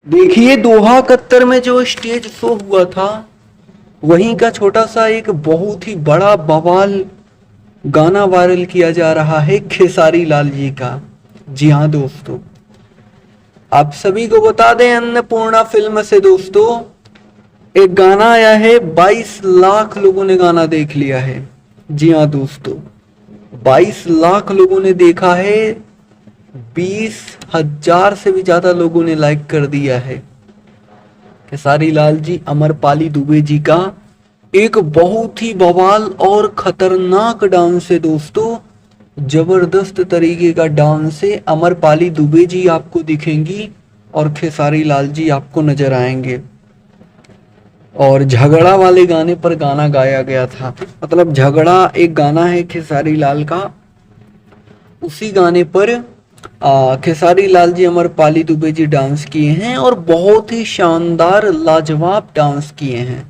देखिए दोहा कत्तर में जो स्टेज शो हुआ था, वहीं का छोटा सा एक बहुत ही बड़ा बवाल गाना वायरल किया जा रहा है खेसारी लाल जी का। जी हाँ दोस्तों, आप सभी को बता दें, अन्नपूर्णा फिल्म से दोस्तों एक गाना आया है। 22 लाख लोगों ने गाना देख लिया है। जी हाँ दोस्तों, 22 लाख लोगों ने देखा है। 20,000 से भी ज्यादा लोगों ने लाइक कर दिया है। खेसारी लाल जी, अमरपाली दुबे जी का एक बहुत ही बवाल और खतरनाक डांस है दोस्तों। जबरदस्त तरीके का डांस है। अमरपाली दुबे जी आपको दिखेंगी और खेसारी लाल जी आपको नजर आएंगे। और झगड़ा वाले गाने पर गाना गाया गया था। मतलब झगड़ा एक गाना है खेसारी लाल का, उसी गाने पर खेसारी लाल जी, अमरपाली दुबे जी डांस किए हैं और बहुत ही शानदार लाजवाब डांस किए हैं।